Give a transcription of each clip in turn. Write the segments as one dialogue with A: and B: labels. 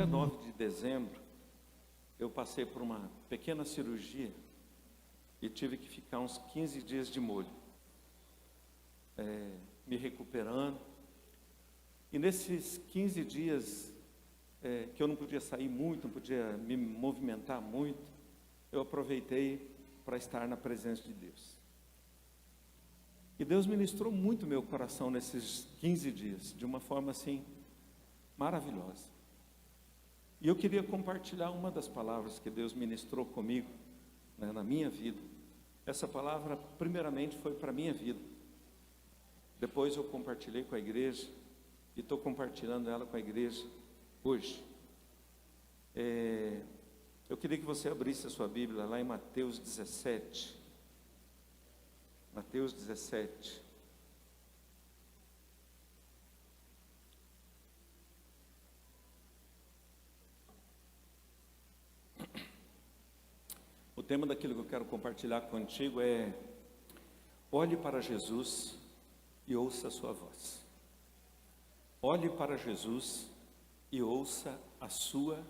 A: dia 9 de dezembro, eu passei por uma pequena cirurgia e tive que ficar uns 15 dias de molho, me recuperando. E nesses 15 dias, que eu não podia sair muito, não podia me movimentar muito, eu aproveitei para estar na presença de Deus. E Deus ministrou muito meu coração nesses 15 dias, de uma forma assim, maravilhosa. E eu queria compartilhar uma das palavras que Deus ministrou comigo, né, na minha vida. Essa palavra, primeiramente, foi para a minha vida. Depois eu compartilhei com a igreja, e estou compartilhando ela com a igreja hoje. Eu queria que você abrisse a sua Bíblia lá em Mateus 17. Mateus 17. O tema daquilo que eu quero compartilhar contigo é: olhe para Jesus e ouça a sua voz. Olhe para Jesus e ouça a sua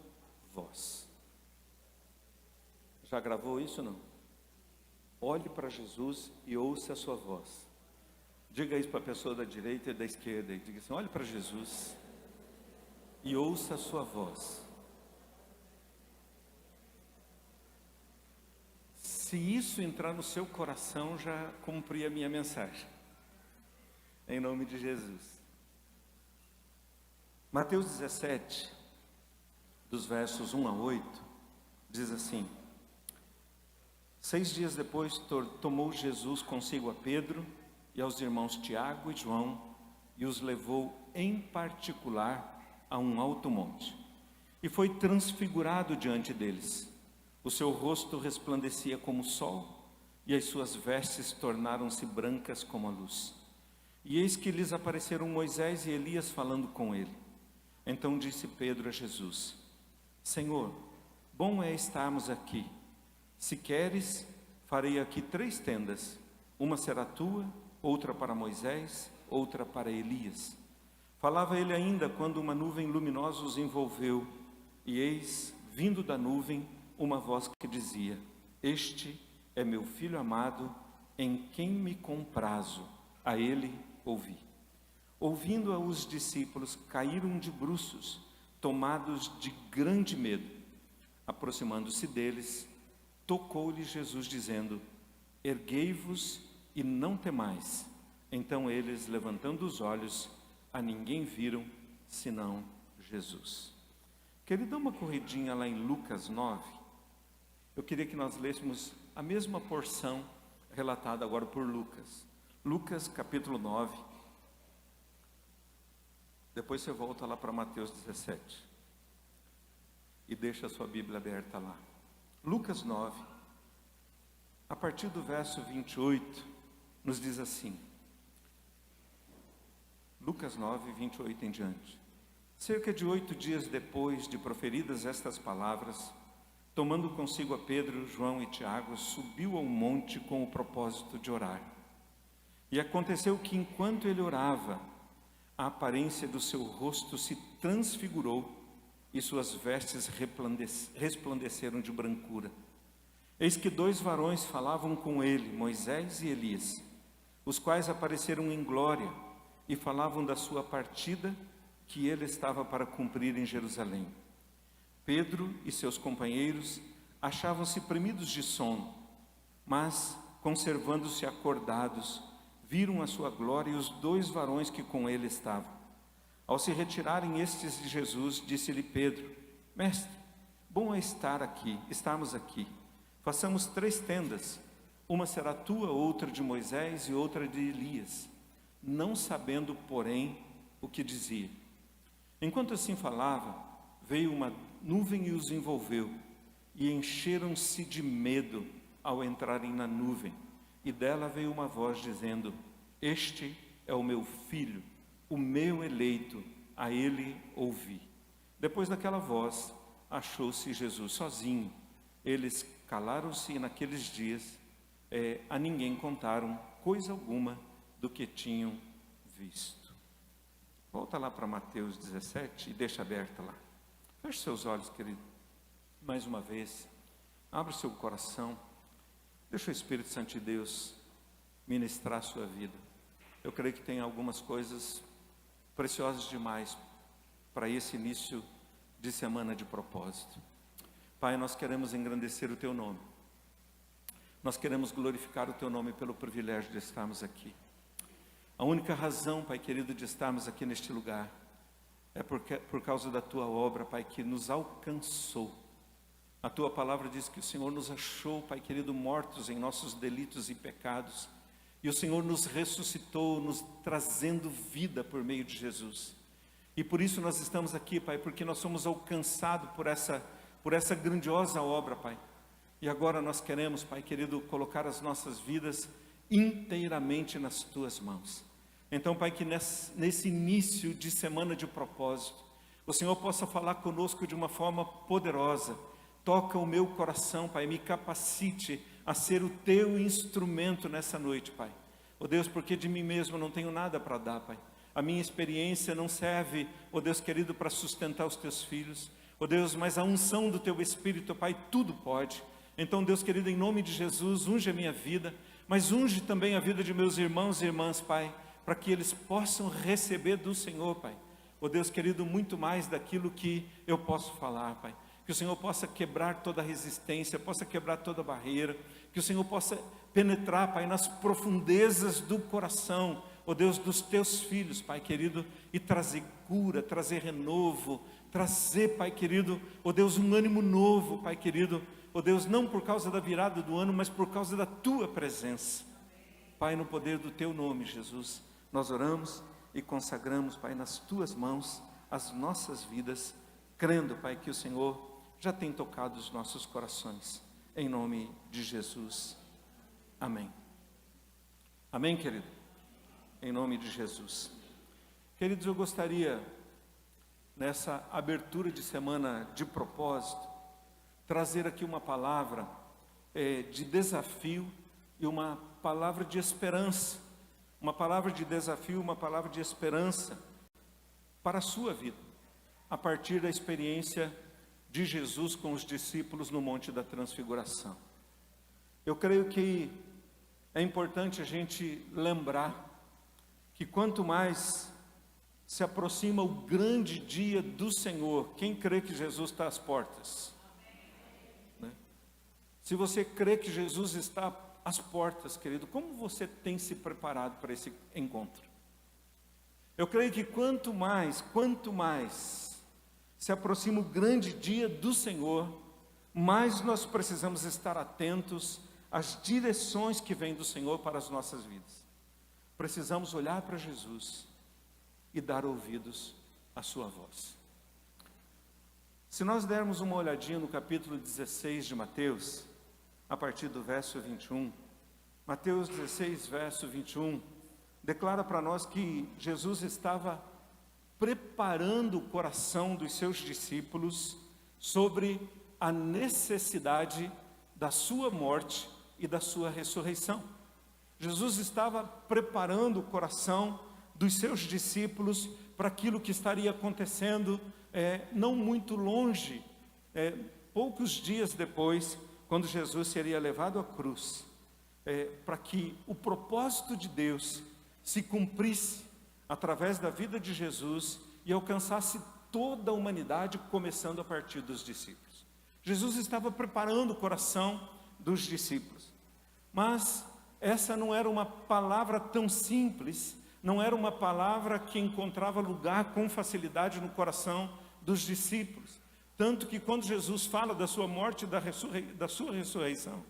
A: voz. Já gravou isso ou não? Olhe para Jesus e ouça a sua voz. Diga isso para a pessoa da direita e da esquerda. Diga assim: olhe para Jesus e ouça a sua voz. Se isso entrar no seu coração, já cumpri a minha mensagem. Em nome de Jesus. Mateus 17, dos versos 1 a 8, diz assim: 6 dias depois tomou Jesus consigo a Pedro e aos irmãos Tiago e João e os levou em particular a um alto monte. E foi transfigurado diante deles. O seu rosto resplandecia como o sol, e as suas vestes tornaram-se brancas como a luz. E eis que lhes apareceram Moisés e Elias falando com ele. Então disse Pedro a Jesus: Senhor, bom é estarmos aqui. Se queres, farei aqui 3 tendas. Uma será tua, outra para Moisés, outra para Elias. Falava ele ainda quando uma nuvem luminosa os envolveu. E eis, vindo da nuvem, uma voz que dizia: Este é meu filho amado, em quem me comprazo, a ele ouvi. Ouvindo-a, os discípulos caíram de bruços, tomados de grande medo. Aproximando-se deles, tocou-lhe Jesus, dizendo: Erguei-vos e não temais. Então eles, levantando os olhos, a ninguém viram, senão Jesus. Queria dar uma corridinha lá em Lucas 9. Eu queria que nós lêssemos a mesma porção relatada agora por Lucas. Lucas capítulo 9. Depois você volta lá para Mateus 17. E deixa a sua Bíblia aberta lá. Lucas 9, a partir do verso 28, nos diz assim. Lucas 9, 28 em diante. Cerca de 8 dias depois de proferidas estas palavras, tomando consigo a Pedro, João e Tiago, subiu ao monte com o propósito de orar. E aconteceu que, enquanto ele orava, a aparência do seu rosto se transfigurou e suas vestes resplandeceram de brancura. Eis que 2 varões falavam com ele, Moisés e Elias, os quais apareceram em glória e falavam da sua partida que ele estava para cumprir em Jerusalém. Pedro e seus companheiros achavam-se premidos de sono, mas, conservando-se acordados, viram a sua glória e os 2 varões que com ele estavam. Ao se retirarem estes de Jesus, disse-lhe Pedro: Mestre, bom é estarmos aqui. Façamos 3 tendas, uma será tua, outra de Moisés e outra de Elias, não sabendo, porém, o que dizia. Enquanto assim falava, veio uma nuvem e os envolveu, e encheram-se de medo ao entrarem na nuvem. E dela veio uma voz dizendo: Este é o meu filho, o meu eleito, a ele ouvi. Depois daquela voz, achou-se Jesus sozinho. Eles calaram-se e naqueles dias a ninguém contaram coisa alguma do que tinham visto. Volta lá para Mateus 17 e deixa aberta lá. Feche seus olhos, querido. Mais uma vez, abra o seu coração. Deixa o Espírito Santo de Deus ministrar a sua vida. Eu creio que tem algumas coisas preciosas demais para esse início de semana de propósito. Pai, nós queremos engrandecer o Teu nome. Nós queremos glorificar o Teu nome pelo privilégio de estarmos aqui. A única razão, Pai querido, de estarmos aqui neste lugar é por causa da Tua obra, Pai, que nos alcançou. A Tua palavra diz que o Senhor nos achou, Pai querido, mortos em nossos delitos e pecados. E o Senhor nos ressuscitou, nos trazendo vida por meio de Jesus. E por isso nós estamos aqui, Pai, porque nós somos alcançados por essa grandiosa obra, Pai. E agora nós queremos, Pai querido, colocar as nossas vidas inteiramente nas Tuas mãos. Então, Pai, que nesse início de semana de propósito, o Senhor possa falar conosco de uma forma poderosa. Toca o meu coração, Pai, me capacite a ser o Teu instrumento nessa noite, Pai. Ó Deus, porque de mim mesmo não tenho nada para dar, Pai. A minha experiência não serve, ó Deus querido, para sustentar os Teus filhos. Ó Deus, mas a unção do Teu Espírito, Pai, tudo pode. Então, Deus querido, em nome de Jesus, unge a minha vida, mas unge também a vida de meus irmãos e irmãs, Pai, para que eles possam receber do Senhor, Pai. Ó Deus querido, muito mais daquilo que eu posso falar, Pai. Que o Senhor possa quebrar toda resistência, possa quebrar toda barreira, que o Senhor possa penetrar, Pai, nas profundezas do coração, ó Deus, dos Teus filhos, Pai querido, e trazer cura, trazer renovo, trazer, Pai querido, ó Deus, um ânimo novo, Pai querido, ó Deus, não por causa da virada do ano, mas por causa da Tua presença. Pai, no poder do Teu nome, Jesus, nós oramos e consagramos, Pai, nas Tuas mãos as nossas vidas, crendo, Pai, que o Senhor já tem tocado os nossos corações, em nome de Jesus, amém. Amém, querido? Em nome de Jesus. Queridos, eu gostaria, nessa abertura de semana de propósito, trazer aqui uma palavra de desafio e uma palavra de esperança, uma palavra de desafio, uma palavra de esperança para a sua vida, a partir da experiência de Jesus com os discípulos no Monte da Transfiguração. Eu creio que é importante a gente lembrar que quanto mais se aproxima o grande dia do Senhor, quem crê que Jesus está às portas? Né? Se você crê que Jesus está às portas, querido, como você tem se preparado para esse encontro? Eu creio que quanto mais se aproxima o grande dia do Senhor, mais nós precisamos estar atentos às direções que vêm do Senhor para as nossas vidas. Precisamos olhar para Jesus e dar ouvidos à sua voz. Se nós dermos uma olhadinha no capítulo 16 de Mateus, a partir do verso 21, Mateus 16, verso 21, declara para nós que Jesus estava preparando o coração dos seus discípulos sobre a necessidade da sua morte e da sua ressurreição. Jesus estava preparando o coração dos seus discípulos para aquilo que estaria acontecendo não muito longe, poucos dias depois, quando Jesus seria levado à cruz, para que o propósito de Deus se cumprisse através da vida de Jesus e alcançasse toda a humanidade, começando a partir dos discípulos. Jesus estava preparando o coração dos discípulos, mas essa não era uma palavra tão simples, não era uma palavra que encontrava lugar com facilidade no coração dos discípulos, tanto que quando Jesus fala da sua morte e da sua ressurreição,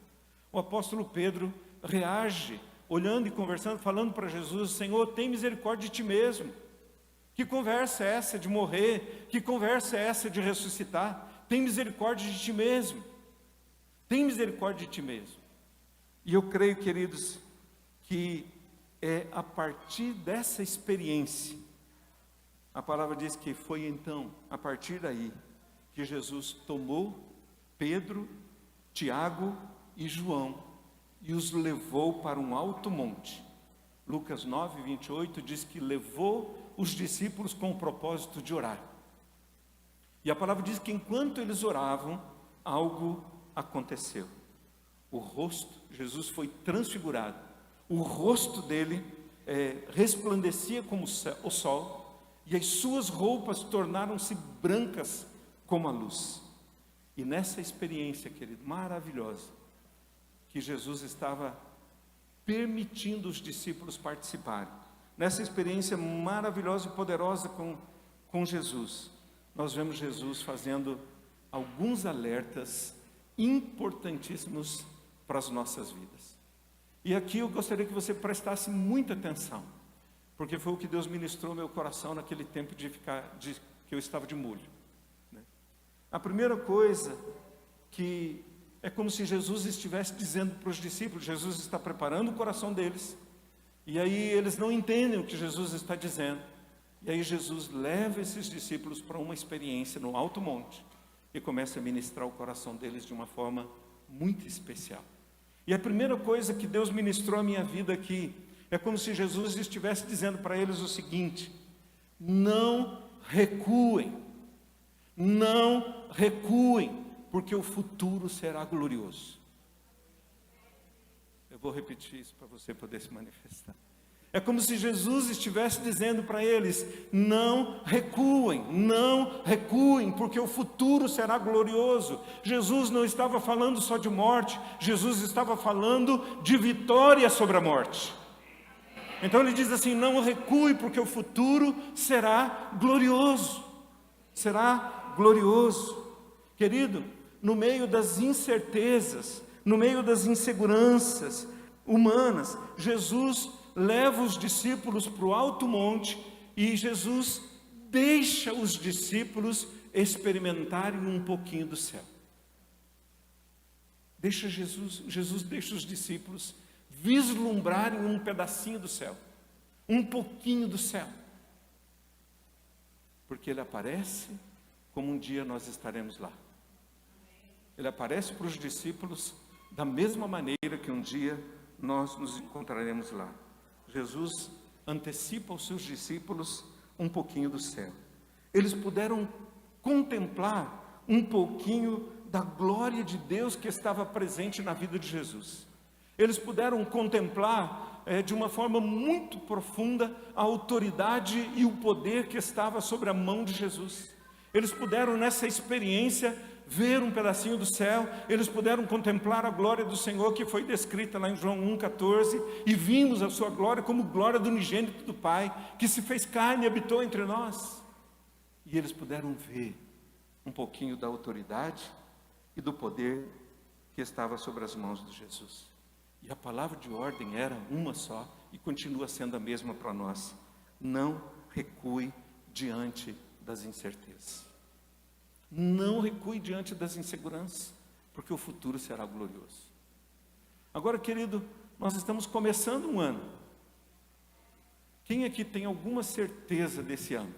A: o apóstolo Pedro reage, olhando e conversando, falando para Jesus: Senhor, tem misericórdia de Ti mesmo. Que conversa é essa de morrer? Que conversa é essa de ressuscitar? Tem misericórdia de Ti mesmo. Tem misericórdia de Ti mesmo. E eu creio, queridos, que é a partir dessa experiência, a palavra diz que foi então, a partir daí, que Jesus tomou Pedro, Tiago e João e os levou para um alto monte. Lucas 9, 28 diz que levou os discípulos com o propósito de orar. E a palavra diz que enquanto eles oravam, algo aconteceu. O rosto, Jesus foi transfigurado. O rosto dele resplandecia como o sol, e as suas roupas tornaram-se brancas como a luz. E nessa experiência, querido, maravilhosa, que Jesus estava permitindo os discípulos participarem, nessa experiência maravilhosa e poderosa com Jesus, nós vemos Jesus fazendo alguns alertas importantíssimos para as nossas vidas. E aqui eu gostaria que você prestasse muita atenção, porque foi o que Deus ministrou no meu coração naquele tempo que eu estava de molho, né? A primeira coisa que é como se Jesus estivesse dizendo para os discípulos, Jesus está preparando o coração deles, e aí eles não entendem o que Jesus está dizendo, e aí Jesus leva esses discípulos para uma experiência no alto monte, e começa a ministrar o coração deles de uma forma muito especial. E a primeira coisa que Deus ministrou à minha vida aqui, é como se Jesus estivesse dizendo para eles o seguinte: não recuem, não recuem, porque o futuro será glorioso. Eu vou repetir isso para você poder se manifestar. É como se Jesus estivesse dizendo para eles: não recuem, não recuem, porque o futuro será glorioso. Jesus não estava falando só de morte, Jesus estava falando de vitória sobre a morte. Então ele diz assim: não recue, porque o futuro será glorioso. Será glorioso. Querido, no meio das incertezas, no meio das inseguranças humanas, Jesus leva os discípulos para o alto monte, e Jesus deixa os discípulos experimentarem um pouquinho do céu. Jesus deixa os discípulos vislumbrarem um pedacinho do céu, um pouquinho do céu, porque Ele aparece como um dia nós estaremos lá. Ele aparece para os discípulos da mesma maneira que um dia nós nos encontraremos lá. Jesus antecipa aos seus discípulos um pouquinho do céu. Eles puderam contemplar um pouquinho da glória de Deus que estava presente na vida de Jesus. Eles puderam contemplar de uma forma muito profunda a autoridade e o poder que estava sobre a mão de Jesus. Eles puderam nessa experiência ver um pedacinho do céu, eles puderam contemplar a glória do Senhor que foi descrita lá em João 1,14, e vimos a sua glória como glória do unigênito do Pai, que se fez carne e habitou entre nós. E eles puderam ver um pouquinho da autoridade e do poder que estava sobre as mãos de Jesus. E a palavra de ordem era uma só, e continua sendo a mesma para nós: não recue diante das incertezas. Não recue diante das inseguranças, porque o futuro será glorioso. Agora, querido, nós estamos começando um ano. Quem aqui tem alguma certeza desse ano?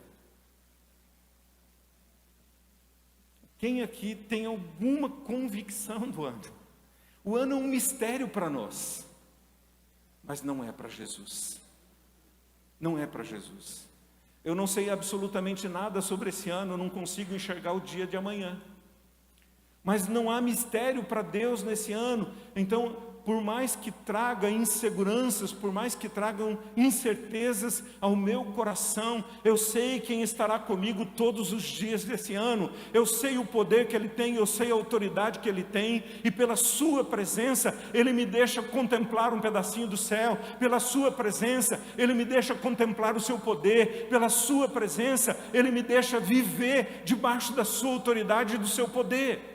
A: Quem aqui tem alguma convicção do ano? O ano é um mistério para nós, mas não é para Jesus. Não é para Jesus. Eu não sei absolutamente nada sobre esse ano, eu não consigo enxergar o dia de amanhã. Mas não há mistério para Deus nesse ano. Então, por mais que traga inseguranças, por mais que tragam incertezas ao meu coração, eu sei quem estará comigo todos os dias desse ano. Eu sei o poder que Ele tem, eu sei a autoridade que Ele tem, e pela sua presença, Ele me deixa contemplar um pedacinho do céu. Pela sua presença, Ele me deixa contemplar o seu poder. Pela sua presença, Ele me deixa viver debaixo da sua autoridade e do seu poder.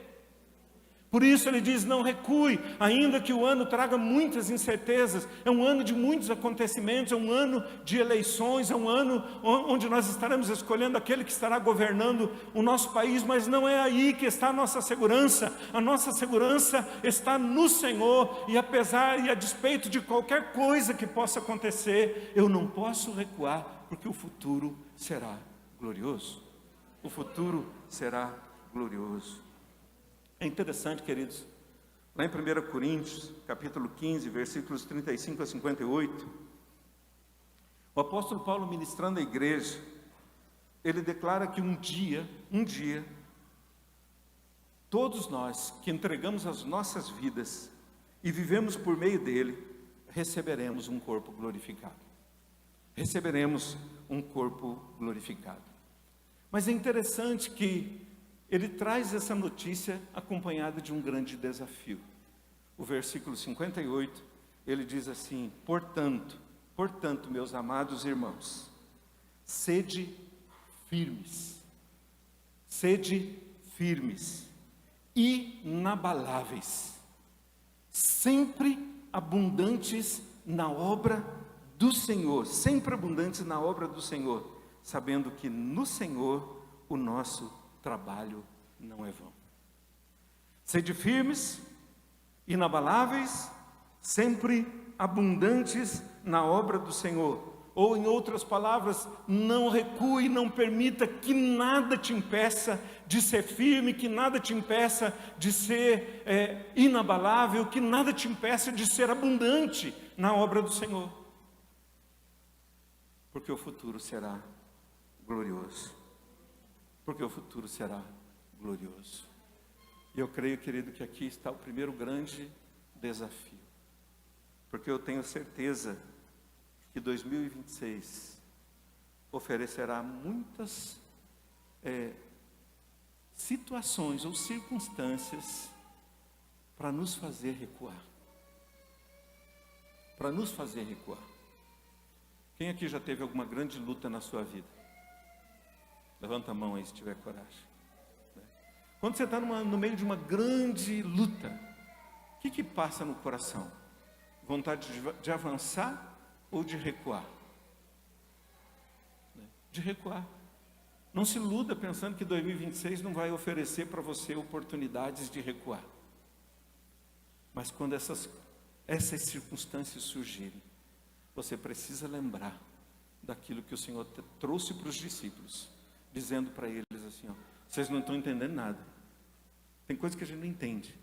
A: Por isso ele diz: não recue, ainda que o ano traga muitas incertezas. É um ano de muitos acontecimentos, é um ano de eleições, é um ano onde nós estaremos escolhendo aquele que estará governando o nosso país, mas não é aí que está a nossa segurança. A nossa segurança está no Senhor, e apesar e a despeito de qualquer coisa que possa acontecer, eu não posso recuar, porque o futuro será glorioso. O futuro será glorioso. É interessante, queridos, lá em 1 Coríntios, capítulo 15, versículos 35 a 58, o apóstolo Paulo, ministrando à igreja, ele declara que um dia, todos nós que entregamos as nossas vidas e vivemos por meio dele, receberemos um corpo glorificado. Receberemos um corpo glorificado. Mas é interessante que ele traz essa notícia acompanhada de um grande desafio. O versículo 58, ele diz assim: portanto, meus amados irmãos, sede firmes, inabaláveis, sempre abundantes na obra do Senhor, sabendo que no Senhor o nosso trabalho não é vão. Sede firmes, inabaláveis, sempre abundantes na obra do Senhor. Ou, em outras palavras, não recue, não permita que nada te impeça de ser firme, que nada te impeça de ser inabalável, que nada te impeça de ser abundante na obra do Senhor. Porque o futuro será glorioso. E eu creio, querido, que aqui está o primeiro grande desafio. Porque eu tenho certeza que 2026 oferecerá muitas situações ou circunstâncias para nos fazer recuar. Quem aqui já teve alguma grande luta na sua vida? Levanta a mão aí se tiver coragem. Quando você está no meio de uma grande luta, o que passa no coração? Vontade de avançar ou de recuar? De recuar. Não se iluda pensando que 2026 não vai oferecer para você oportunidades de recuar. Mas quando essas circunstâncias surgirem, você precisa lembrar daquilo que o Senhor trouxe para os discípulos, dizendo para eles assim: vocês não estão entendendo nada. Tem coisa que a gente não entende.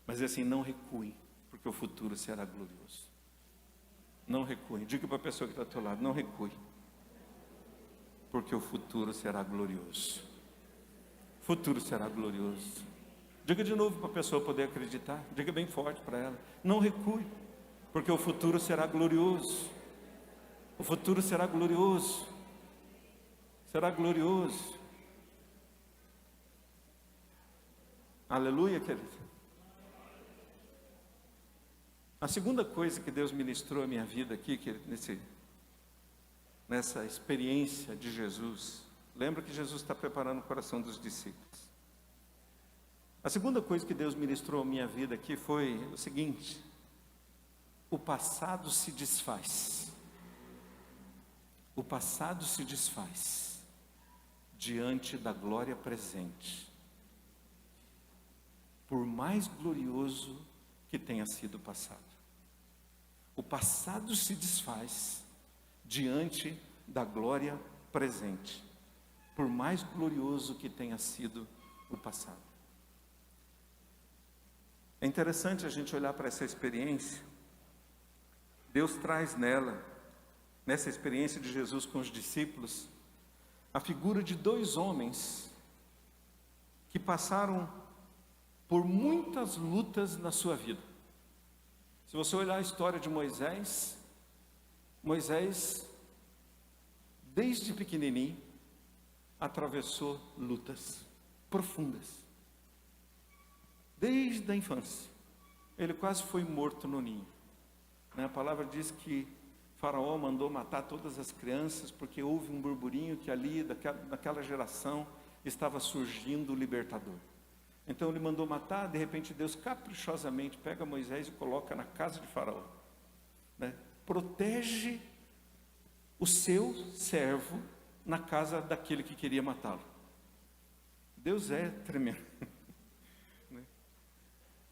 A: Mas é assim, não recuem, porque o futuro será glorioso. Não recue. Diga para a pessoa que está ao teu lado: não recue, porque o futuro será glorioso. Futuro será glorioso. Diga de novo para a pessoa poder acreditar. Diga bem forte para ela: não recue, porque o futuro será glorioso. O futuro será glorioso. Será glorioso. Aleluia, querido. A segunda coisa que Deus ministrou à minha vida aqui, querido, nessa experiência de Jesus, lembra que Jesus está preparando o coração dos discípulos. A segunda coisa que Deus ministrou à minha vida aqui foi o seguinte: o passado se desfaz. O passado se desfaz diante da glória presente, por mais glorioso que tenha sido o passado. O passado se desfaz diante da glória presente, por mais glorioso que tenha sido o passado. É interessante a gente olhar para essa experiência. Deus traz nessa experiência de Jesus com os discípulos, a figura de dois homens que passaram por muitas lutas na sua vida. Se você olhar a história de Moisés, desde pequenininho, atravessou lutas profundas. Desde a infância. Ele quase foi morto no ninho. A palavra diz que Faraó mandou matar todas as crianças, porque houve um burburinho que ali, daquela geração, estava surgindo o libertador. Então ele mandou matar. De repente Deus caprichosamente pega Moisés e coloca na casa de Faraó, protege o seu servo na casa daquele que queria matá-lo. Deus é tremendo.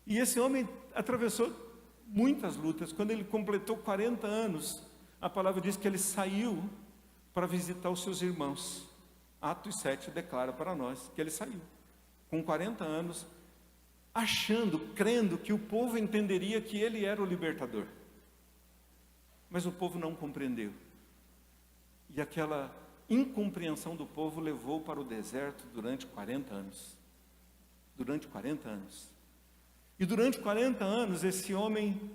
A: E esse homem atravessou muitas lutas. Quando ele completou 40 anos, a palavra diz que ele saiu para visitar os seus irmãos. Atos 7 declara para nós que ele saiu com 40 anos, crendo que o povo entenderia que ele era o libertador. Mas o povo não compreendeu. E aquela incompreensão do povo levou para o deserto durante 40 anos. durante 40 anos. E durante 40 anos esse homem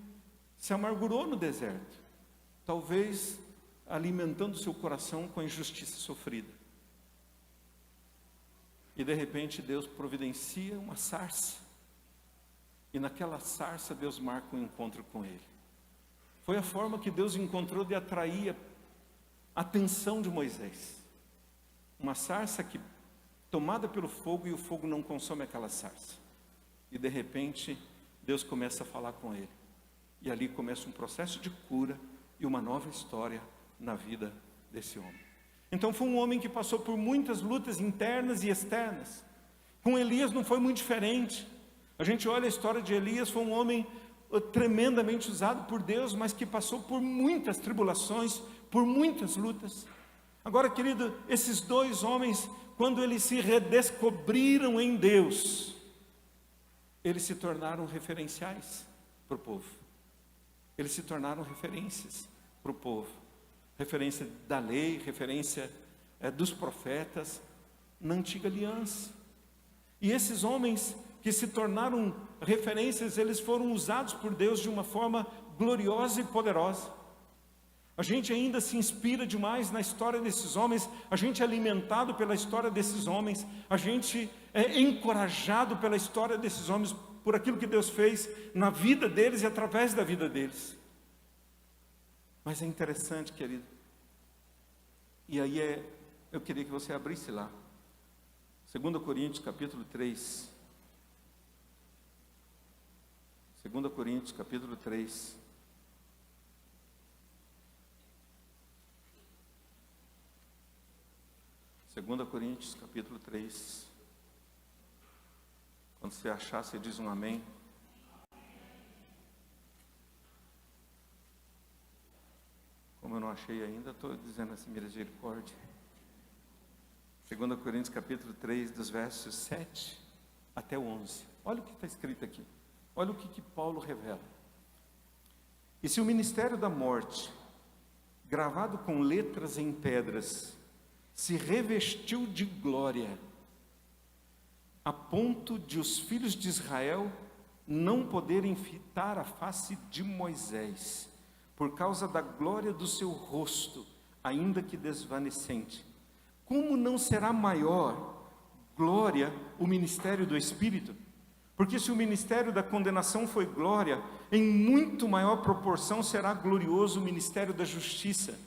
A: se amargurou no deserto, talvez alimentando seu coração com a injustiça sofrida. E de repente Deus providencia uma sarça, e naquela sarça Deus marca um encontro com ele. Foi a forma que Deus encontrou de atrair a atenção de Moisés. Uma sarça que, tomada pelo fogo, e o fogo não consome aquela sarça. E de repente Deus começa a falar com ele. E ali começa um processo de cura e uma nova história na vida desse homem. Então foi um homem que passou por muitas lutas internas e externas. Com Elias não foi muito diferente. A gente olha a história de Elias, foi um homem tremendamente usado por Deus, mas que passou por muitas tribulações, por muitas lutas. Agora, querido, esses dois homens, quando eles se redescobriram em Deus, eles se tornaram referenciais para o povo. Eles se tornaram referências para o povo. Referência da lei, referência dos profetas na antiga aliança. E esses homens que se tornaram referências, eles foram usados por Deus de uma forma gloriosa e poderosa. A gente ainda se inspira demais na história desses homens, a gente é alimentado pela história desses homens, a gente é encorajado pela história desses homens, por aquilo que Deus fez na vida deles e através da vida deles. Mas é interessante, querido, e aí eu queria que você abrisse lá, 2 Coríntios capítulo 3, 2 Coríntios capítulo 3, Segunda Coríntios, capítulo 3. Quando você achar, você diz um amém. Como eu não achei ainda, estou dizendo assim, misericórdia. 2 Coríntios, capítulo 3, dos versos 7 até o 11. Olha o que está escrito aqui. Olha o que Paulo revela. E se o ministério da morte, gravado com letras em pedras, se revestiu de glória, a ponto de os filhos de Israel não poderem fitar a face de Moisés, por causa da glória do seu rosto, ainda que desvanecente, como não será maior glória o ministério do Espírito? Porque se o ministério da condenação foi glória, em muito maior proporção será glorioso o ministério da justiça.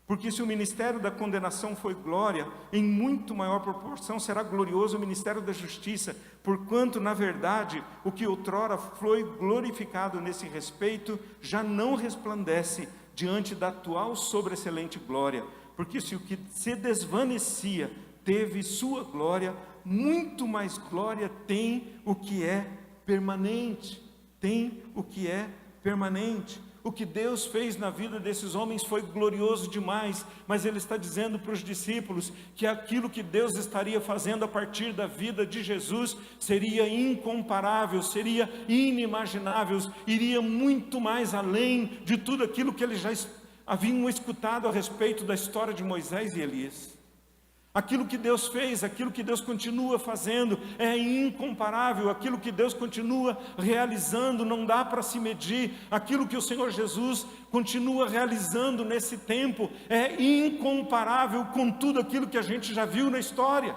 A: Porque se o ministério da condenação foi glória, em muito maior proporção será glorioso o ministério da justiça, porquanto, na verdade, o que outrora foi glorificado nesse respeito, já não resplandece diante da atual sobreexcelente glória. Porque se o que se desvanecia teve sua glória, muito mais glória tem o que é permanente. Tem o que é permanente. O que Deus fez na vida desses homens foi glorioso demais, mas Ele está dizendo para os discípulos que aquilo que Deus estaria fazendo a partir da vida de Jesus seria incomparável, seria inimaginável, iria muito mais além de tudo aquilo que eles já haviam escutado a respeito da história de Moisés e Elias. Aquilo que Deus fez, aquilo que Deus continua fazendo é incomparável, aquilo que Deus continua realizando não dá para se medir, aquilo que o Senhor Jesus continua realizando nesse tempo é incomparável com tudo aquilo que a gente já viu na história.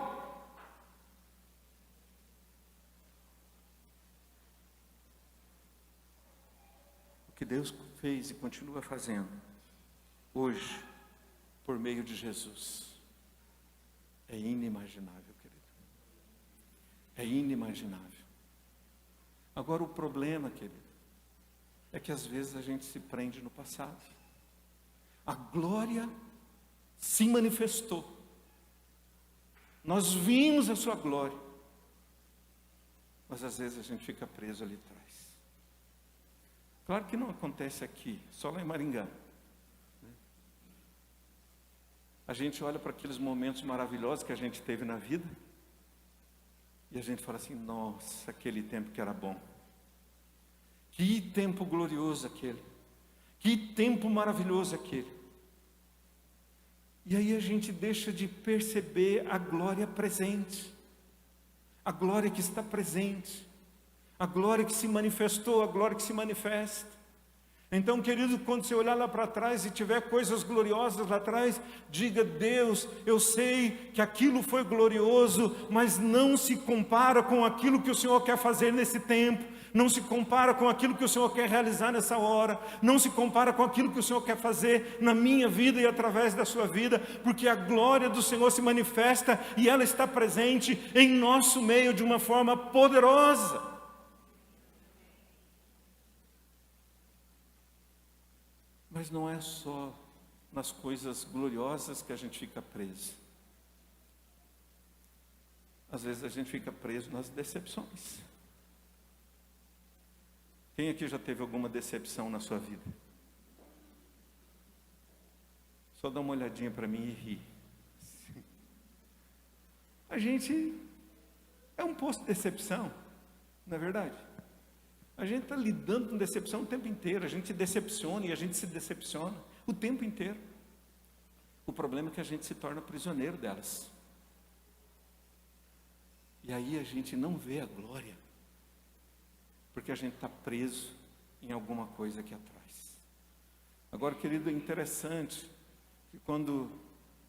A: O que Deus fez e continua fazendo hoje, por meio de Jesus, é inimaginável, querido. É inimaginável. Agora o problema, querido, é que às vezes a gente se prende no passado. A glória se manifestou. Nós vimos a sua glória. Mas às vezes a gente fica preso ali atrás. Claro que não acontece aqui, só lá em Maringá. A gente olha para aqueles momentos maravilhosos que a gente teve na vida e a gente fala assim, nossa, aquele tempo que era bom. Que tempo glorioso aquele. Que tempo maravilhoso aquele. E aí a gente deixa de perceber a glória presente. a glória que está presente, a glória que se manifestou, a glória que se manifesta. Então, querido, quando você olhar lá para trás e tiver coisas gloriosas lá atrás, diga: Deus, eu sei que aquilo foi glorioso, mas não se compara com aquilo que o Senhor quer fazer nesse tempo, não se compara com aquilo que o Senhor quer realizar nessa hora, não se compara com aquilo que o Senhor quer fazer na minha vida e através da sua vida, porque a glória do Senhor se manifesta e ela está presente em nosso meio de uma forma poderosa. Mas não é só nas coisas gloriosas que a gente fica preso. Às vezes a gente fica preso nas decepções. Quem aqui já teve alguma decepção na sua vida? Só dá uma olhadinha para mim e ri. A gente é um posto de decepção, não é verdade? A gente está lidando com decepção o tempo inteiro, a gente se decepciona e a gente se decepciona o tempo inteiro. O problema é que a gente se torna prisioneiro delas. E aí a gente não vê a glória, porque a gente está preso em alguma coisa aqui atrás. Agora, querido, é interessante que quando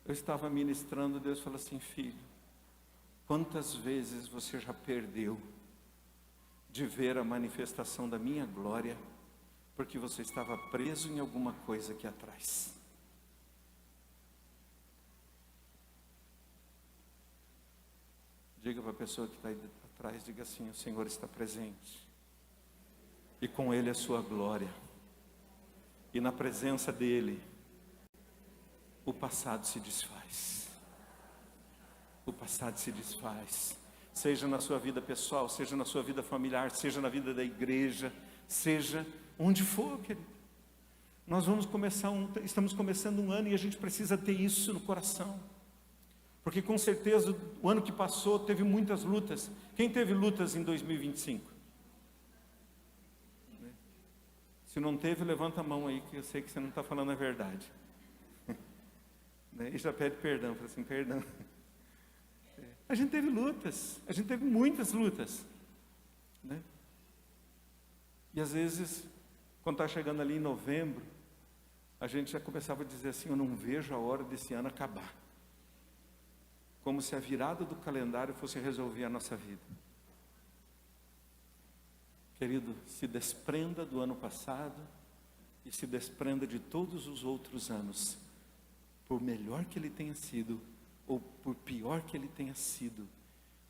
A: eu estava ministrando, Deus falou assim: filho, quantas vezes você já perdeu de ver a manifestação da minha glória, porque você estava preso em alguma coisa aqui atrás. Diga para a pessoa que está aí atrás, diga assim: o Senhor está presente, e com Ele a sua glória, e na presença dEle, o passado se desfaz. O passado se desfaz. Seja na sua vida pessoal, seja na sua vida familiar, seja na vida da igreja, seja onde for, querido. Nós estamos começando um ano e a gente precisa ter isso no coração. Porque com certeza o ano que passou teve muitas lutas. Quem teve lutas em 2025? Se não teve, levanta a mão aí, que eu sei que você não está falando a verdade. E já pede perdão, fala assim: perdão. A gente teve lutas, a gente teve muitas lutas, né? E às vezes, quando está chegando ali em novembro, a gente já começava a dizer assim: eu não vejo a hora desse ano acabar. Como se a virada do calendário fosse resolver a nossa vida. Querido, se desprenda do ano passado e se desprenda de todos os outros anos, por melhor que ele tenha sido, ou por pior que ele tenha sido,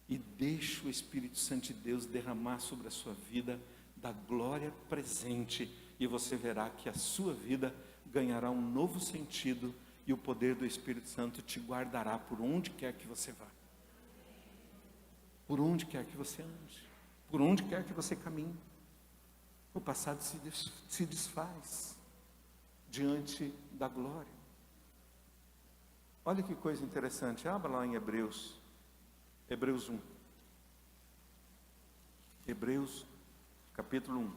A: e deixe o Espírito Santo de Deus derramar sobre a sua vida da glória presente, e você verá que a sua vida ganhará um novo sentido, e o poder do Espírito Santo te guardará por onde quer que você vá, por onde quer que você ande, por onde quer que você caminhe. O passado se desfaz diante da glória. Olha que coisa interessante, abra lá em Hebreus 1. Hebreus, capítulo 1.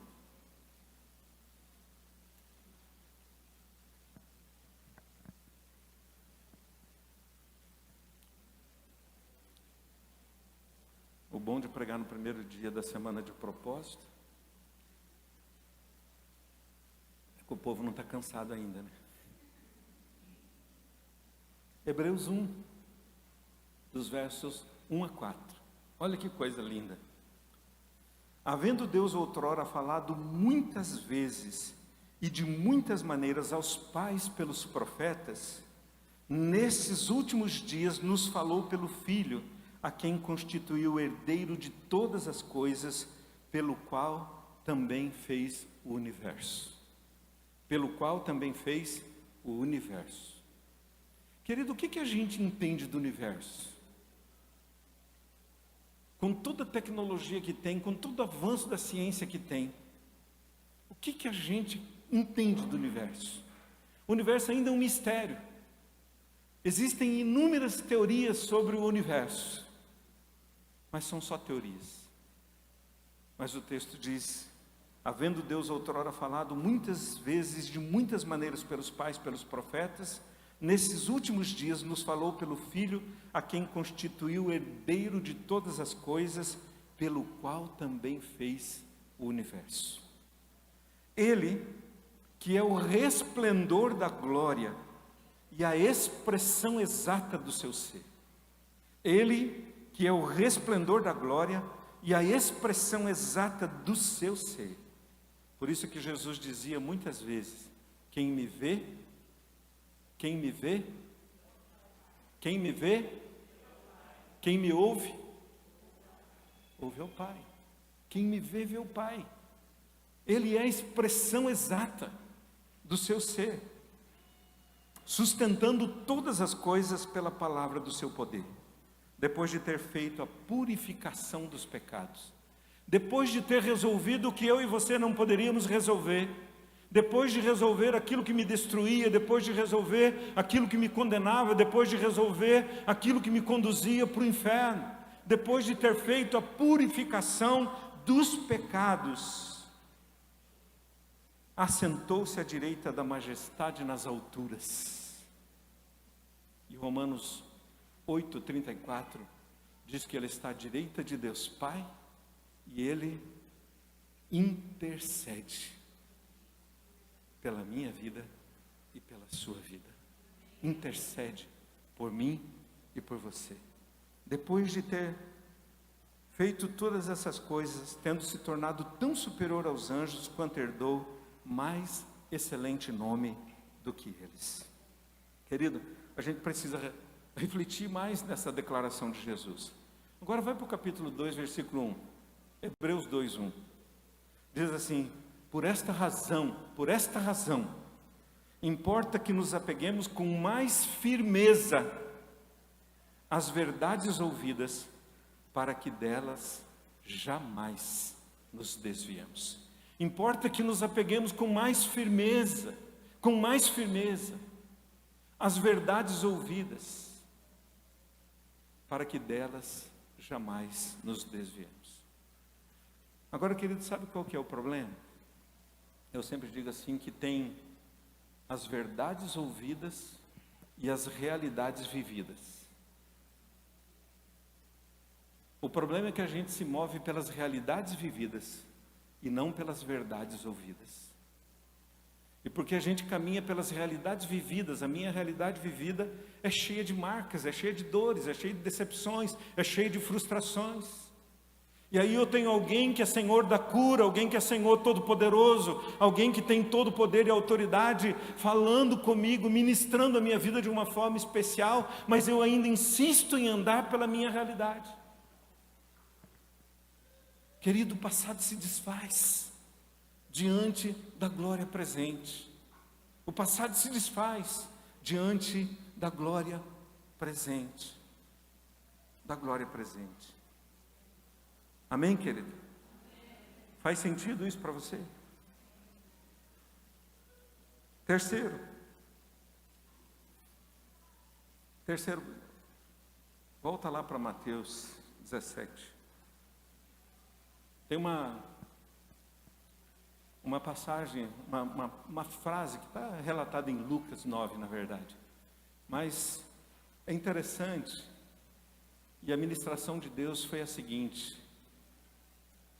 A: O bom de pregar no primeiro dia da semana de propósito é que o povo não está cansado ainda, né? Hebreus 1, dos versos 1 a 4. Olha que coisa linda. Havendo Deus outrora falado muitas vezes e de muitas maneiras aos pais pelos profetas, nesses últimos dias nos falou pelo Filho, a quem constituiu o herdeiro de todas as coisas, pelo qual também fez o universo. Pelo qual também fez o universo. Querido, o que a gente entende do universo? Com toda a tecnologia que tem, com todo o avanço da ciência que tem, o que a gente entende do universo? O universo ainda é um mistério. Existem inúmeras teorias sobre o universo, mas são só teorias. Mas o texto diz: havendo Deus outrora falado muitas vezes, de muitas maneiras pelos pais, pelos profetas, nesses últimos dias, nos falou pelo Filho, a quem constituiu o herdeiro de todas as coisas, pelo qual também fez o universo. Ele, que é o resplendor da glória e a expressão exata do seu ser. Ele, que é o resplendor da glória e a expressão exata do seu ser. Por isso que Jesus dizia muitas vezes: quem me vê, quem me vê, quem me vê, quem me ouve, ouve ao Pai. Quem me vê, vê o Pai. Ele é a expressão exata do seu ser, sustentando todas as coisas pela palavra do seu poder. Depois de ter feito a purificação dos pecados, depois de ter resolvido o que eu e você não poderíamos resolver, depois de resolver aquilo que me destruía, depois de resolver aquilo que me condenava, depois de resolver aquilo que me conduzia para o inferno, depois de ter feito a purificação dos pecados, assentou-se à direita da majestade nas alturas. E Romanos 8:34 diz que Ele está à direita de Deus Pai e Ele intercede pela minha vida e pela sua vida. Intercede por mim e por você. Depois de ter feito todas essas coisas, tendo se tornado tão superior aos anjos, quanto herdou mais excelente nome do que eles. Querido, a gente precisa refletir mais nessa declaração de Jesus. Agora vai para o capítulo 2, versículo 1. Hebreus 2:1. Diz assim: por esta razão, importa que nos apeguemos com mais firmeza às verdades ouvidas, para que delas jamais nos desviemos. Importa que nos apeguemos com mais firmeza às verdades ouvidas, para que delas jamais nos desviemos. Agora, querido, sabe qual que é o problema? Eu sempre digo assim, que tem as verdades ouvidas e as realidades vividas. O problema é que a gente se move pelas realidades vividas e não pelas verdades ouvidas. E porque a gente caminha pelas realidades vividas, a minha realidade vivida é cheia de marcas, é cheia de dores, é cheia de decepções, é cheia de frustrações. E aí eu tenho alguém que é Senhor da cura, alguém que é Senhor Todo-Poderoso, alguém que tem todo o poder e autoridade, falando comigo, ministrando a minha vida de uma forma especial, mas eu ainda insisto em andar pela minha realidade. Querido, o passado se desfaz diante da glória presente. O passado se desfaz diante da glória presente. Da glória presente. Amém, querido? Faz sentido isso para você? Terceiro, volta lá para Mateus 17. Tem uma passagem, uma frase que está relatada em Lucas 9, na verdade. Mas é interessante, e a ministração de Deus foi a seguinte: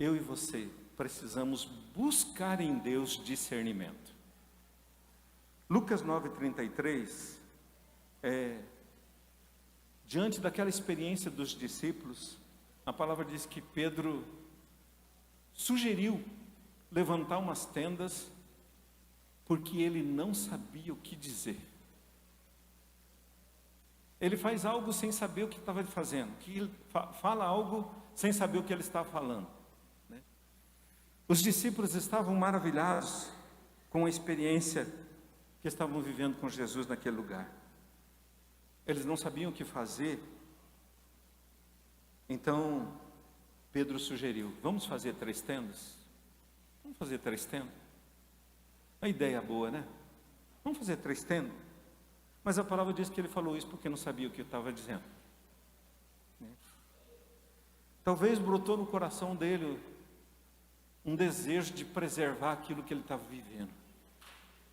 A: eu e você precisamos buscar em Deus discernimento. Lucas 9:33, diante daquela experiência dos discípulos, a palavra diz que Pedro sugeriu levantar umas tendas, porque ele não sabia o que dizer. Ele faz algo sem saber o que estava fazendo, fala algo sem saber o que ele está falando, né? Os discípulos estavam maravilhados com a experiência que estavam vivendo com Jesus naquele lugar. Eles não sabiam o que fazer. Então Pedro sugeriu: vamos fazer 3 tendas? Vamos fazer 3 tendas? A ideia é boa, né? Vamos fazer 3 tendas? Mas a palavra diz que ele falou isso porque não sabia o que estava dizendo. Talvez brotou no coração dele um desejo de preservar aquilo que ele estava vivendo.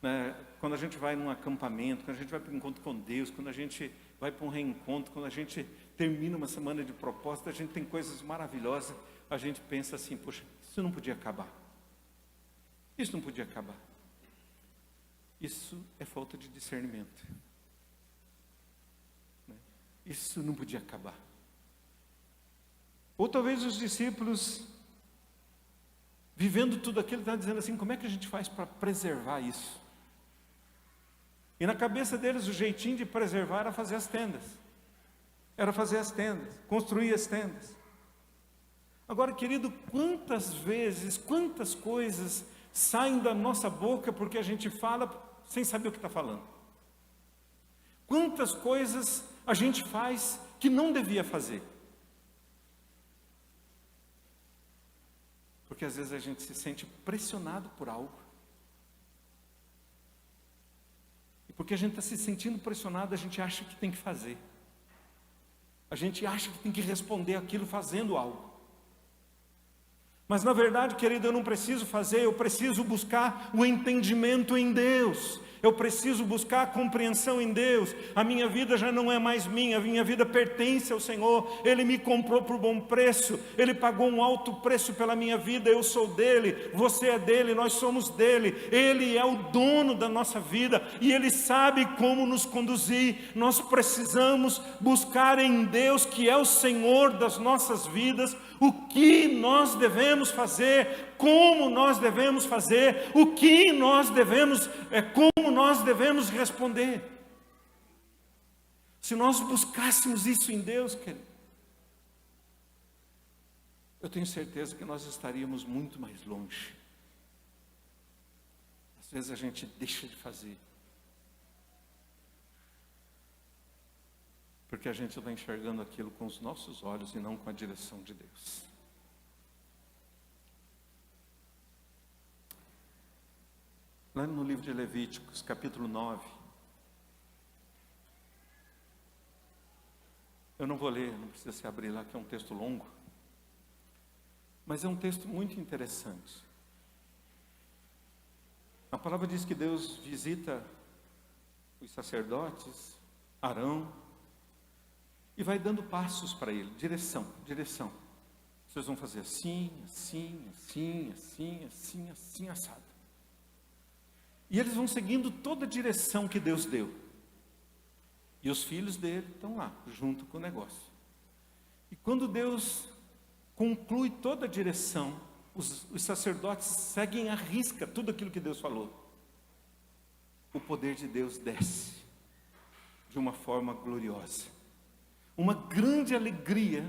A: né? Quando a gente vai num acampamento, quando a gente vai para um encontro com Deus, quando a gente vai para um reencontro, quando a gente termina uma semana de propósito, a gente tem coisas maravilhosas, a gente pensa assim, poxa, isso não podia acabar. Isso não podia acabar. Isso é falta de discernimento. Isso não podia acabar. Ou talvez os discípulos, vivendo tudo aquilo, estão dizendo assim, como é que a gente faz para preservar isso? E na cabeça deles o jeitinho de preservar era fazer as tendas. Era fazer as tendas, construir as tendas. Agora, querido, quantas vezes, quantas coisas saem da nossa boca porque a gente fala sem saber o que está falando? Quantas coisas a gente faz que não devia fazer? Porque às vezes a gente se sente pressionado por algo. E porque a gente está se sentindo pressionado, a gente acha que tem que fazer. A gente acha que tem que responder aquilo fazendo algo. Mas na verdade, querido, eu não preciso fazer, eu preciso buscar o entendimento em Deus. Eu preciso buscar a compreensão em Deus. A minha vida já não é mais minha, a minha vida pertence ao Senhor. Ele me comprou por bom preço, Ele pagou um alto preço pela minha vida. Eu sou dele, você é dele, nós somos dele. Ele é o dono da nossa vida e Ele sabe como nos conduzir. Nós precisamos buscar em Deus, que é o Senhor das nossas vidas, o que nós devemos fazer, como nós devemos fazer, o que nós devemos, como nós devemos responder. Se nós buscássemos isso em Deus, querido, eu tenho certeza que nós estaríamos muito mais longe. Às vezes a gente deixa de fazer, porque a gente está enxergando aquilo com os nossos olhos e não com a direção de Deus. Lá no livro de Levíticos, capítulo 9. Eu não vou ler, não precisa se abrir lá, que é um texto longo. Mas é um texto muito interessante. A palavra diz que Deus visita os sacerdotes, Arão, e vai dando passos para ele, direção. Vocês vão fazer assim, assado. E eles vão seguindo toda a direção que Deus deu. E os filhos dele estão lá, junto com o negócio. E quando Deus conclui toda a direção, os sacerdotes seguem à risca tudo aquilo que Deus falou. O poder de Deus desce de uma forma gloriosa. Uma grande alegria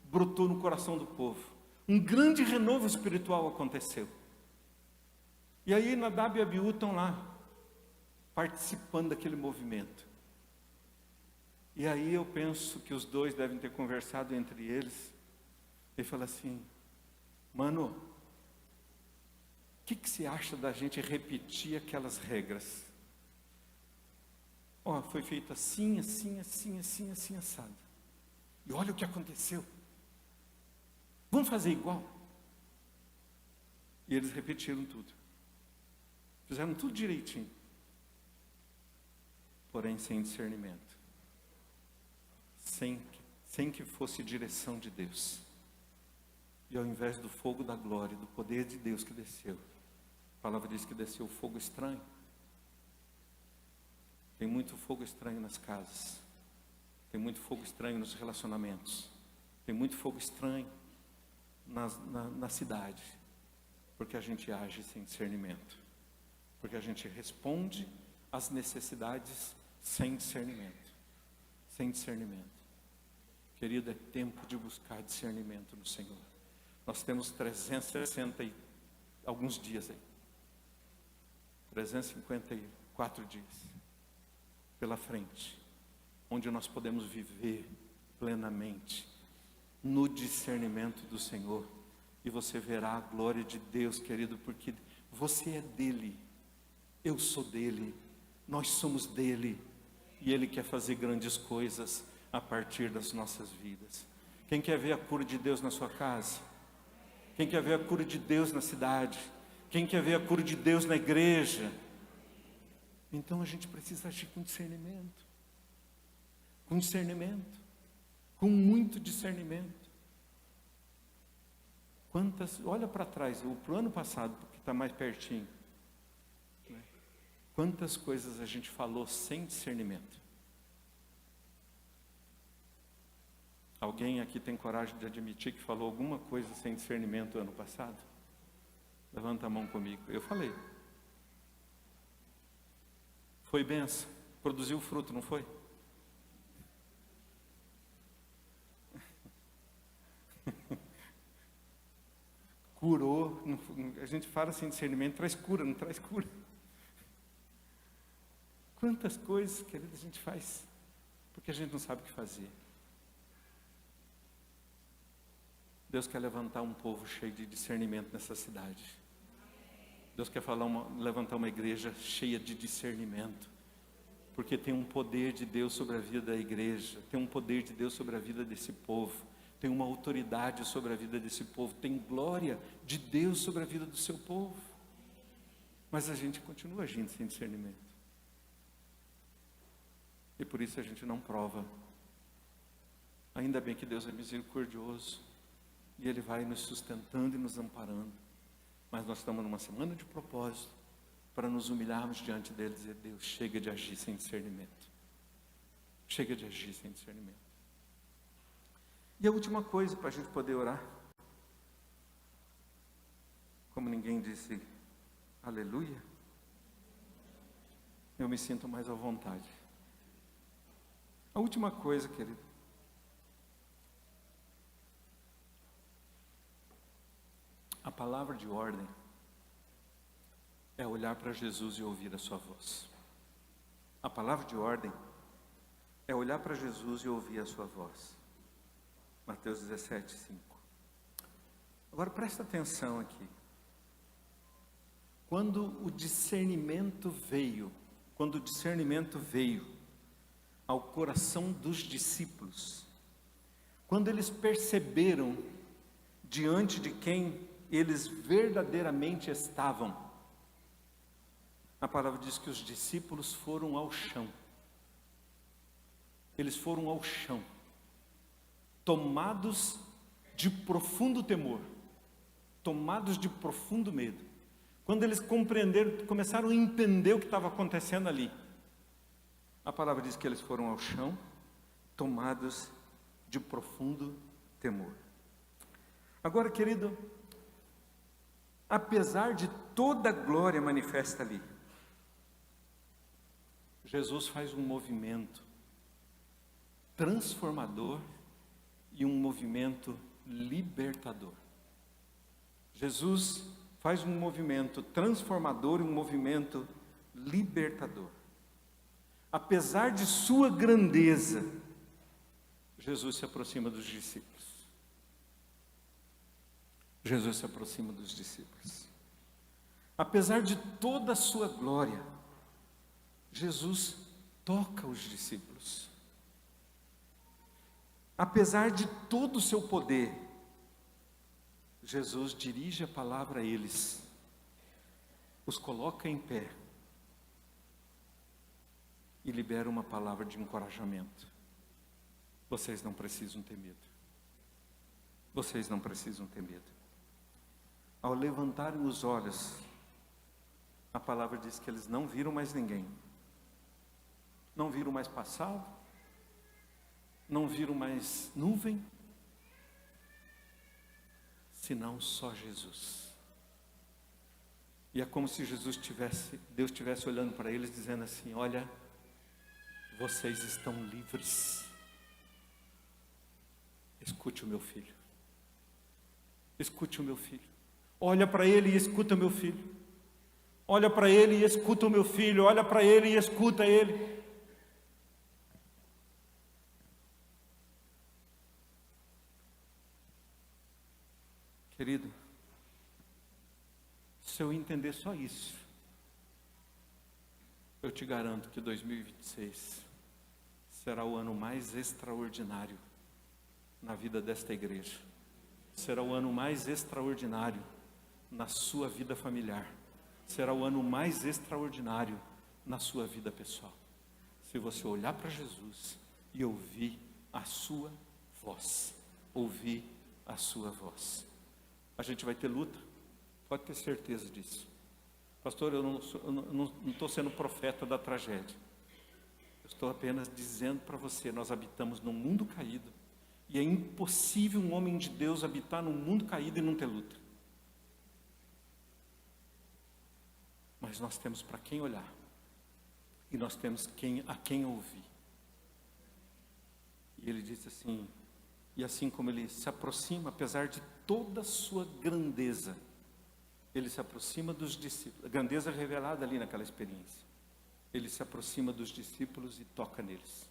A: brotou no coração do povo. Um grande renovo espiritual aconteceu. E aí Nadab e Abiú estão lá, participando daquele movimento. E aí eu penso que os dois devem ter conversado entre eles. E fala assim, mano, o que você acha da gente repetir aquelas regras? Ó, foi feito assim, assado. E olha o que aconteceu. Vamos fazer igual? E eles repetiram tudo. Fizeram tudo direitinho. Porém sem discernimento. Sem que fosse direção de Deus. E ao invés do fogo da glória, do poder de Deus que desceu, a palavra diz que desceu fogo estranho. Tem muito fogo estranho nas casas. Tem muito fogo estranho nos relacionamentos. Tem muito fogo estranho na cidade. Porque a gente age sem discernimento. Porque a gente responde às necessidades sem discernimento. Sem discernimento. Querido, é tempo de buscar discernimento no Senhor. Nós temos 360 e alguns dias aí. 354 dias pela frente, onde nós podemos viver plenamente no discernimento do Senhor. E você verá a glória de Deus, querido, porque você é dele, eu sou dele, nós somos dele, e ele quer fazer grandes coisas a partir das nossas vidas. Quem quer ver a cura de Deus na sua casa? Quem quer ver a cura de Deus na cidade? Quem quer ver a cura de Deus na igreja? Então a gente precisa agir com discernimento. Com discernimento. Com muito discernimento. Olha para trás, para o ano passado, que está mais pertinho. Né? Quantas coisas a gente falou sem discernimento? Alguém aqui tem coragem de admitir que falou alguma coisa sem discernimento ano passado? Levanta a mão comigo. Eu falei. Foi bênção. Produziu fruto, não foi? Curou. A gente fala sem discernimento, traz cura, não traz cura. Quantas coisas, querido, a gente faz porque a gente não sabe o que fazer. Deus quer levantar um povo cheio de discernimento nessa cidade. Deus quer levantar uma igreja cheia de discernimento. Porque tem um poder de Deus sobre a vida da igreja. Tem um poder de Deus sobre a vida desse povo. Tem uma autoridade sobre a vida desse povo. Tem glória de Deus sobre a vida do seu povo. Mas a gente continua agindo sem discernimento. E por isso a gente não prova. Ainda bem que Deus é misericordioso. E Ele vai nos sustentando e nos amparando. Mas nós estamos numa semana de propósito para nos humilharmos diante dele e dizer: Deus, chega de agir sem discernimento. Chega de agir sem discernimento. E a última coisa para a gente poder orar. Como ninguém disse aleluia, eu me sinto mais à vontade. A última coisa, querido. A palavra de ordem é olhar para Jesus e ouvir a sua voz. A palavra de ordem é olhar para Jesus e ouvir a sua voz. Mateus 17, 5. Agora presta atenção aqui. Quando o discernimento veio ao coração dos discípulos, quando eles perceberam diante de quem eles verdadeiramente estavam, a palavra diz que os discípulos foram ao chão. Eles foram ao chão, tomados de profundo temor, tomados de profundo medo. Quando eles compreenderam, começaram a entender o que estava acontecendo ali, a palavra diz que eles foram ao chão, tomados de profundo temor. Agora, querido, apesar de toda a glória manifesta ali, Jesus faz um movimento transformador e um movimento libertador. Jesus faz um movimento transformador e um movimento libertador. Apesar de sua grandeza, Jesus se aproxima dos discípulos. Jesus se aproxima dos discípulos. Apesar de toda a sua glória, Jesus toca os discípulos. Apesar de todo o seu poder, Jesus dirige a palavra a eles, os coloca em pé e libera uma palavra de encorajamento. Vocês não precisam ter medo. Vocês não precisam ter medo. Ao levantarem os olhos, a palavra diz que eles não viram mais ninguém. Não viram mais passado. Não viram mais nuvem. Senão só Jesus. E é como se Deus estivesse olhando para eles dizendo assim: olha, vocês estão livres. Escute o meu filho. Escute o meu filho. Olha para ele e escuta meu filho. Olha para ele e escuta o meu filho. Olha para ele e escuta ele. Querido, se eu entender só isso, eu te garanto que 2026 será o ano mais extraordinário na vida desta igreja. Será o ano mais extraordinário na sua vida familiar. Será o ano mais extraordinário na sua vida pessoal. Se você olhar para Jesus e ouvir a sua voz. Ouvir a sua voz. A gente vai ter luta, pode ter certeza disso. Pastor, eu não estou sendo profeta da tragédia. Eu estou apenas dizendo para você, nós habitamos num mundo caído. E é impossível um homem de Deus habitar num mundo caído e não ter luta. Mas nós temos para quem olhar. E nós temos a quem ouvir. E ele disse assim, e assim como ele se aproxima, apesar de toda a sua grandeza, ele se aproxima dos discípulos, a grandeza revelada ali naquela experiência. Ele se aproxima dos discípulos e toca neles.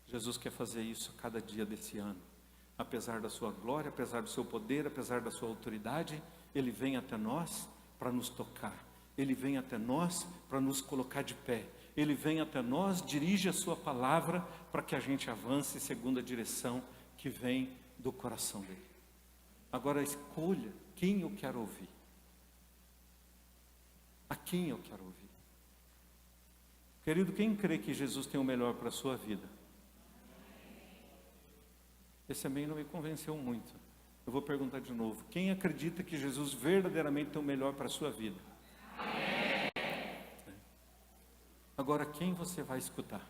A: Jesus quer fazer isso cada dia desse ano. Apesar da sua glória, apesar do seu poder, apesar da sua autoridade, ele vem até nós para nos tocar. Ele vem até nós para nos colocar de pé. Ele vem até nós, dirige a sua palavra para que a gente avance segundo a direção que vem do coração dele. Agora escolha quem eu quero ouvir. A quem eu quero ouvir. Querido, quem crê que Jesus tem o melhor para a sua vida? Esse amém não me convenceu muito. Eu vou perguntar de novo. Quem acredita que Jesus verdadeiramente tem o melhor para a sua vida? Amém. Agora, quem você vai escutar?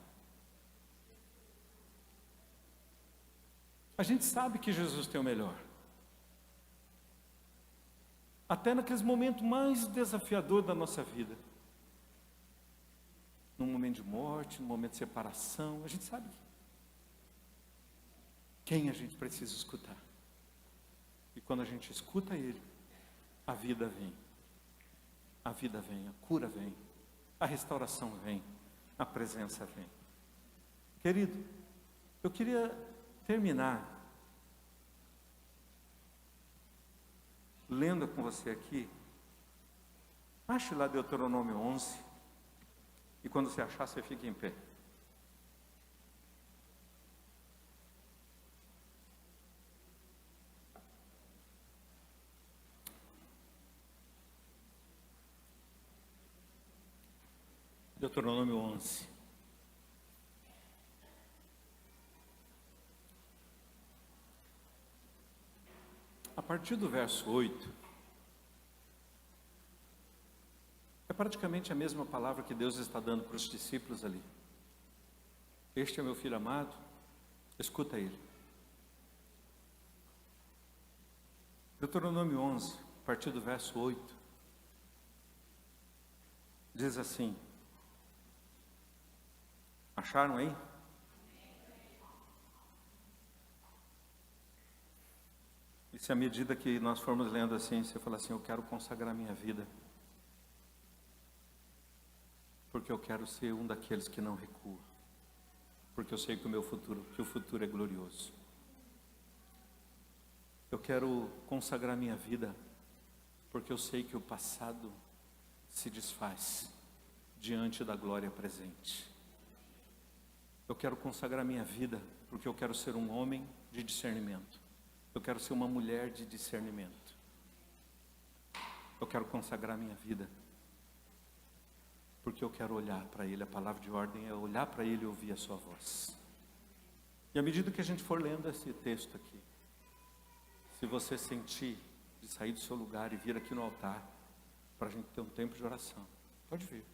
A: A gente sabe que Jesus tem o melhor. Até naqueles momentos mais desafiadores da nossa vida. Num momento de morte, num momento de separação, a gente sabe quem a gente precisa escutar. E quando a gente escuta Ele, a vida vem. A vida vem, a cura vem, a restauração vem, a presença vem. Querido, eu queria terminar lendo com você aqui. Ache lá Deuteronômio 11. E quando você achar, você fica em pé. Deuteronômio 11. A partir do verso 8, é praticamente a mesma palavra que Deus está dando para os discípulos ali. Este é meu filho amado, escuta ele. Deuteronômio 11, a partir do verso 8, diz assim. Acharam aí? E se à medida que nós formos lendo assim, você fala assim, eu quero consagrar minha vida, porque eu quero ser um daqueles que não recua, porque eu sei que o futuro é glorioso. Eu quero consagrar minha vida, porque eu sei que o passado se desfaz diante da glória presente. Eu quero consagrar minha vida, porque eu quero ser um homem de discernimento. Eu quero ser uma mulher de discernimento. Eu quero consagrar minha vida, porque eu quero olhar para Ele. A palavra de ordem é olhar para Ele e ouvir a sua voz. E à medida que a gente for lendo esse texto aqui, se você sentir de sair do seu lugar e vir aqui no altar, para a gente ter um tempo de oração, pode vir.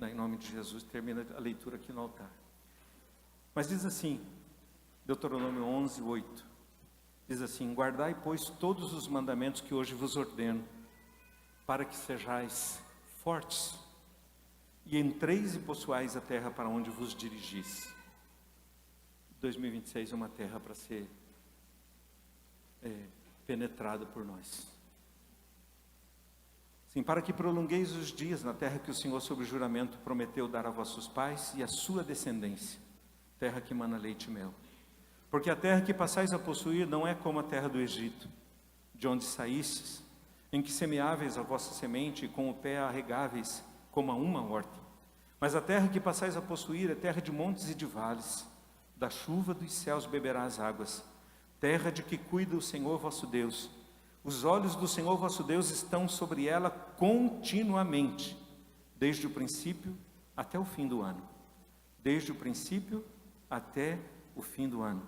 A: Em nome de Jesus, termina a leitura aqui no altar. Mas diz assim, Deuteronômio 11, 8. Diz assim, guardai, pois, todos os mandamentos que hoje vos ordeno, para que sejais fortes, e entreis e possuais a terra para onde vos dirigis. 2026 é uma terra para ser penetrada por nós. Sim, para que prolongueis os dias na terra que o Senhor, sob juramento, prometeu dar a vossos pais e a sua descendência, terra que mana leite e mel. Porque a terra que passais a possuir não é como a terra do Egito, de onde saístes, em que semeáveis a vossa semente e com o pé arregáveis como a uma horta. Mas a terra que passais a possuir é terra de montes e de vales, da chuva dos céus beberá as águas, terra de que cuida o Senhor vosso Deus. Os olhos do Senhor vosso Deus estão sobre ela continuamente, desde o princípio até o fim do ano, desde o princípio até o fim do ano.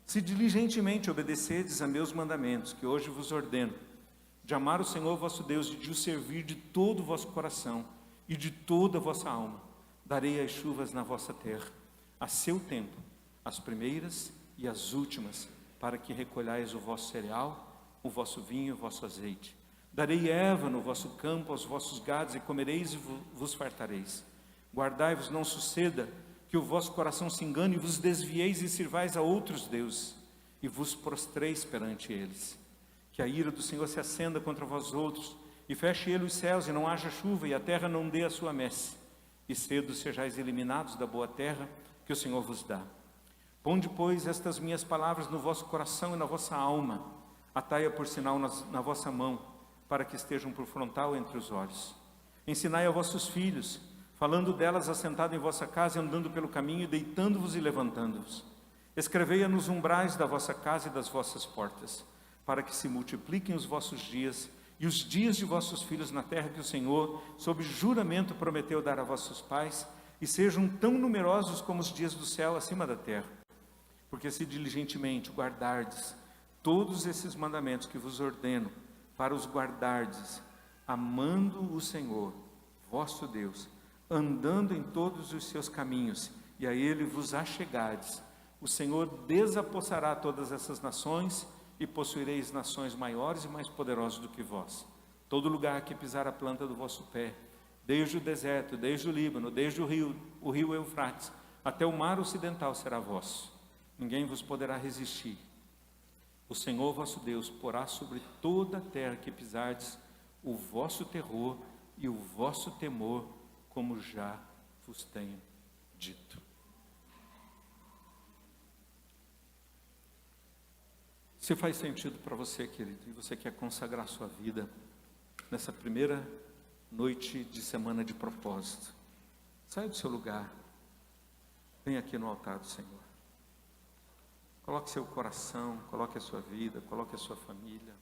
A: Se diligentemente obedecerdes a meus mandamentos, que hoje vos ordeno, de amar o Senhor vosso Deus e de o servir de todo o vosso coração e de toda a vossa alma, darei as chuvas na vossa terra, a seu tempo, as primeiras e as últimas, para que recolhais o vosso cereal, o vosso vinho e o vosso azeite. Darei erva no vosso campo aos vossos gados, e comereis e vos fartareis. Guardai-vos, não suceda que o vosso coração se engane, e vos desvieis e sirvais a outros deuses, e vos prostreis perante eles. Que a ira do Senhor se acenda contra vós outros, e feche ele os céus, e não haja chuva, e a terra não dê a sua messe, e cedo sejais eliminados da boa terra que o Senhor vos dá. Ponde, pois, estas minhas palavras no vosso coração e na vossa alma, atai-a por sinal na vossa mão, para que estejam por frontal entre os olhos. Ensinai a vossos filhos, falando delas assentado em vossa casa, andando pelo caminho, deitando-vos e levantando-vos. Escrevei-a nos umbrais da vossa casa e das vossas portas, para que se multipliquem os vossos dias e os dias de vossos filhos na terra que o Senhor, sob juramento, prometeu dar a vossos pais, e sejam tão numerosos como os dias do céu acima da terra. Porque se diligentemente guardardes todos esses mandamentos que vos ordeno, para os guardardes, amando o Senhor, vosso Deus, andando em todos os seus caminhos, e a Ele vos achegardes, o Senhor desapossará todas essas nações, e possuireis nações maiores e mais poderosas do que vós. Todo lugar que pisar a planta do vosso pé, desde o deserto, desde o Líbano, desde o rio Eufrates, até o mar ocidental será vosso. Ninguém vos poderá resistir. O Senhor vosso Deus porá sobre toda a terra que pisardes o vosso terror e o vosso temor, como já vos tenho dito. Se faz sentido para você, querido, e você quer consagrar sua vida nessa primeira noite de semana de propósito, saia do seu lugar, venha aqui no altar do Senhor. Coloque seu coração, coloque a sua vida, coloque a sua família.